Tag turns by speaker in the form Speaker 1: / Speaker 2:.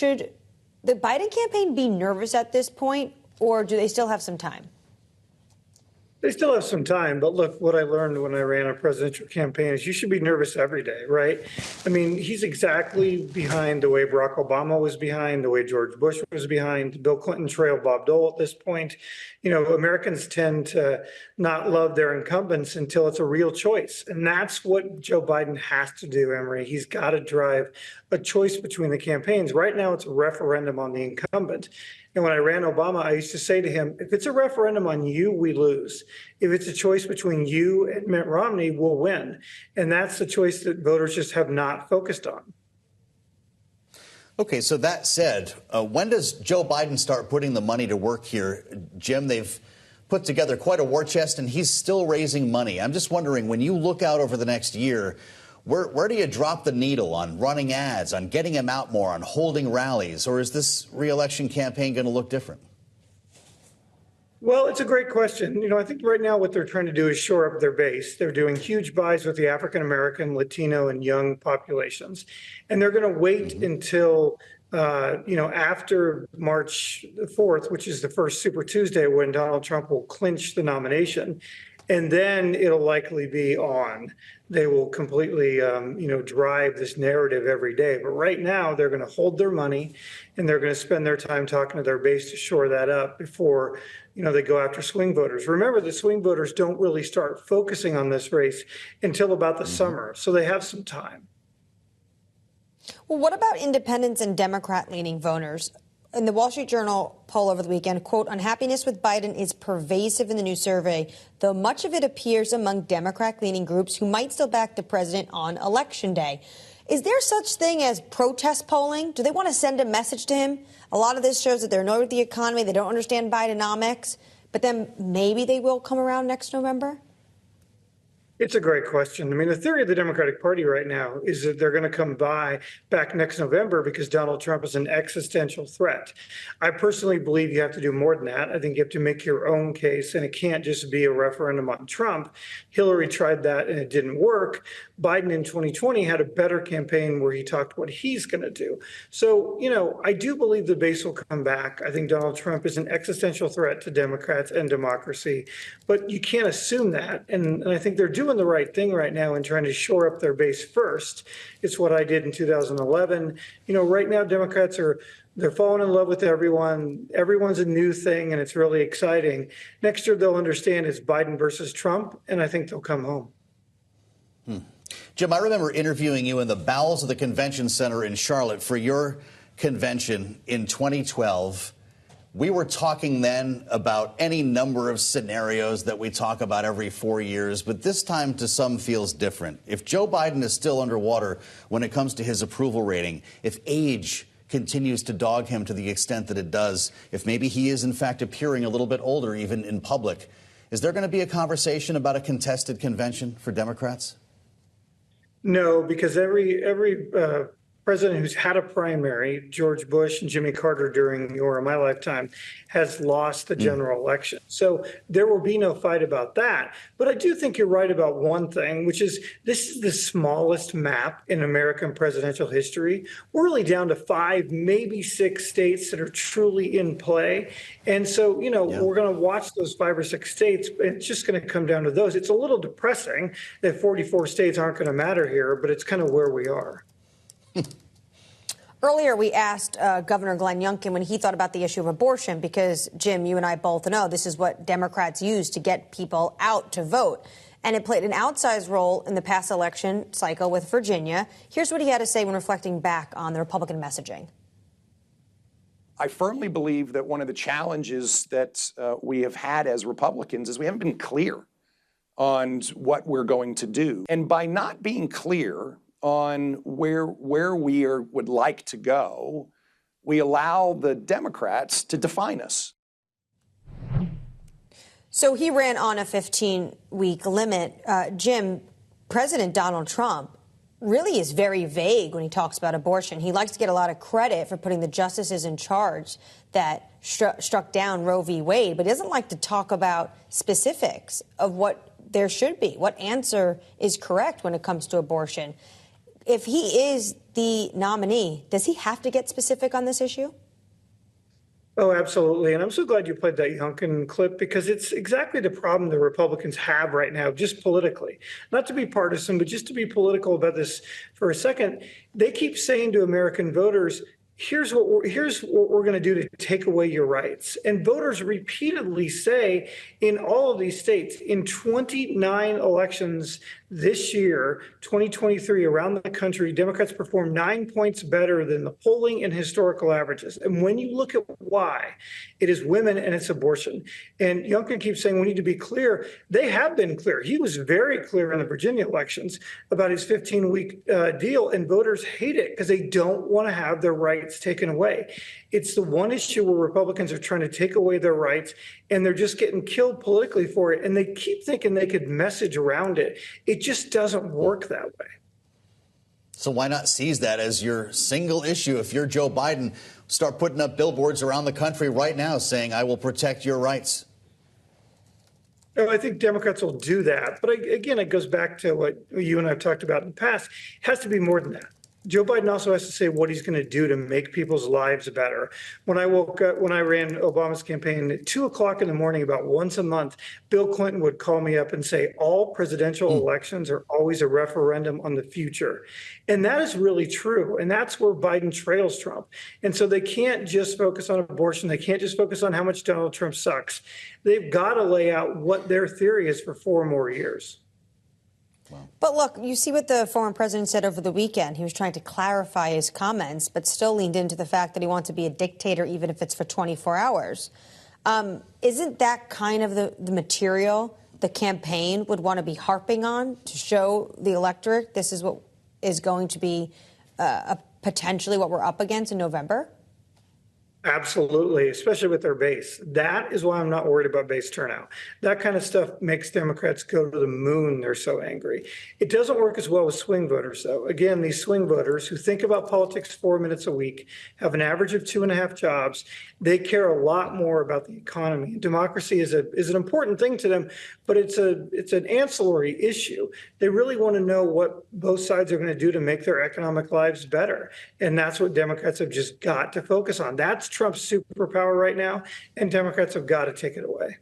Speaker 1: Should the Biden campaign be nervous at this point, or do they still have some time?
Speaker 2: They still have some time, but look, what I learned when I ran a presidential campaign is you should be nervous every day, right? I mean, he's exactly behind the way Barack Obama was behind, the way George Bush was behind. Bill Clinton trailed Bob Dole at this point. You know, Americans tend to not love their incumbents until it's a real choice. And that's what Joe Biden has to do, Annmarie. He's got to drive a choice between the campaigns. Right now, it's a referendum on the incumbent. And when I ran Obama, I used to say to him, if it's a referendum on you, we lose. If it's a choice between you and Mitt Romney, we'll win. And that's the choice that voters just have not focused on.
Speaker 3: Okay, so that said, when does Joe Biden start putting the money to work here? Jim, they've put together quite a war chest, and he's still raising money. I'm just wondering, when you look out over the next year, where do you drop the needle on running ads, on getting him out more, on holding rallies? Or is this re-election campaign going to look different?
Speaker 2: Well, it's a great question. You know, I think right now what they're trying to do is shore up their base. They're doing huge buys with the African-American, Latino, and young populations. And they're going to wait until, after March 4th, which is the first Super Tuesday, when Donald Trump will clinch the nomination. And then it'll likely be on. They will completely, drive this narrative every day. But right now, they're going to hold their money, and they're going to spend their time talking to their base to shore that up before, they go after swing voters. Remember, the swing voters don't really start focusing on this race until about the summer, so they have some time.
Speaker 1: Well, what about independents and Democrat-leaning voters? In the Wall Street Journal poll over the weekend, quote, unhappiness with Biden is pervasive in the new survey, though much of it appears among Democrat-leaning groups who might still back the president on Election Day. Is there such thing as protest polling? Do they want to send a message to him? A lot of this shows that they're annoyed with the economy, they don't understand Bidenomics, but then maybe they will come around next November?
Speaker 2: It's a great question. I mean, the theory of the Democratic Party right now is that they're going to come back next November because Donald Trump is an existential threat. I personally believe you have to do more than that. I think you have to make your own case, and it can't just be a referendum on Trump. Hillary tried that, and it didn't work. Biden in 2020 had a better campaign where he talked what he's going to do. So, I do believe the base will come back. I think Donald Trump is an existential threat to Democrats and democracy, but you can't assume that. And I think they're doing the right thing right now in trying to shore up their base first. It's what I did in 2011. Right now, Democrats they're falling in love with everyone. Everyone's a new thing, and it's really exciting. Next year, they'll understand it's Biden versus Trump, and I think they'll come home.
Speaker 3: Jim, I remember interviewing you in the bowels of the convention center in Charlotte for your convention in 2012. We were talking then about any number of scenarios that we talk about every 4 years, but this time to some feels different. If Joe Biden is still underwater when it comes to his approval rating, if age continues to dog him to the extent that it does, if maybe he is in fact appearing a little bit older even in public, is there going to be a conversation about a contested convention for Democrats?
Speaker 2: No, because every president who's had a primary, George Bush and Jimmy Carter during your or my lifetime, has lost the general election. So there will be no fight about that. But I do think you're right about one thing, which is this is the smallest map in American presidential history. We're really down to 5, maybe 6 states that are truly in play. And so, we're going to watch those 5 or 6 states. It's just going to come down to those. It's a little depressing that 44 states aren't going to matter here, but it's kind of where we are.
Speaker 1: Earlier, we asked Governor Glenn Youngkin when he thought about the issue of abortion, because, Jim, you and I both know this is what Democrats use to get people out to vote. And it played an outsized role in the past election cycle with Virginia. Here's what he had to say when reflecting back on the Republican messaging.
Speaker 4: I firmly believe that one of the challenges that we have had as Republicans is we haven't been clear on what we're going to do. And by not being clear on where we would like to go, we allow the Democrats to define us.
Speaker 1: So he ran on a 15-week limit. Jim, President Donald Trump really is very vague when he talks about abortion. He likes to get a lot of credit for putting the justices in charge that struck down Roe v. Wade, but he doesn't like to talk about specifics of what there should be, what answer is correct when it comes to abortion. if he is the nominee, does he have to get specific on this issue?
Speaker 2: Oh, absolutely. And I'm so glad you played that Youngkin clip, because it's exactly the problem the Republicans have right now, just politically. Not to be partisan, but just to be political about this for a second. They keep saying to American voters, here's what we're going to do to take away your rights. And voters repeatedly say in all of these states, in 29 elections this year, 2023, around the country, Democrats performed 9 points better than the polling and historical averages. And when you look at why, it is women and it's abortion. And Youngkin keeps saying we need to be clear. They have been clear. He was very clear in the Virginia elections about his 15-week deal, and voters hate it because they don't want to have their rights taken away. It's the one issue where Republicans are trying to take away their rights, and they're just getting killed politically for it. And they keep thinking they could message around it. It just doesn't work that way.
Speaker 3: So why not seize that as your single issue? If you're Joe Biden, start putting up billboards around the country right now saying, I will protect your rights.
Speaker 2: I think Democrats will do that. But again, it goes back to what you and I have talked about in the past. It has to be more than that. Joe Biden also has to say what he's going to do to make people's lives better. When I woke up, when I ran Obama's campaign at 2 o'clock in the morning, about once a month, Bill Clinton would call me up and say, all presidential elections are always a referendum on the future. And that is really true. And that's where Biden trails Trump. And so they can't just focus on abortion. They can't just focus on how much Donald Trump sucks. They've got to lay out what their theory is for 4 more years.
Speaker 1: But look, you see what the former president said over the weekend. He was trying to clarify his comments, but still leaned into the fact that he wants to be a dictator, even if it's for 24 hours. Isn't that kind of the material the campaign would want to be harping on to show the electorate this is what is going to be potentially what we're up against in November?
Speaker 2: Absolutely, especially with their base. That is why I'm not worried about base turnout. That kind of stuff makes Democrats go to the moon. They're so angry. It doesn't work as well with swing voters, though. Again, these swing voters who think about politics 4 minutes a week, have an average of 2.5 jobs, they care a lot more about the economy. Democracy is an important thing to them, but it's an ancillary issue. They really want to know what both sides are going to do to make their economic lives better. And that's what Democrats have just got to focus on. That's Trump's superpower right now, and Democrats have got to take it away.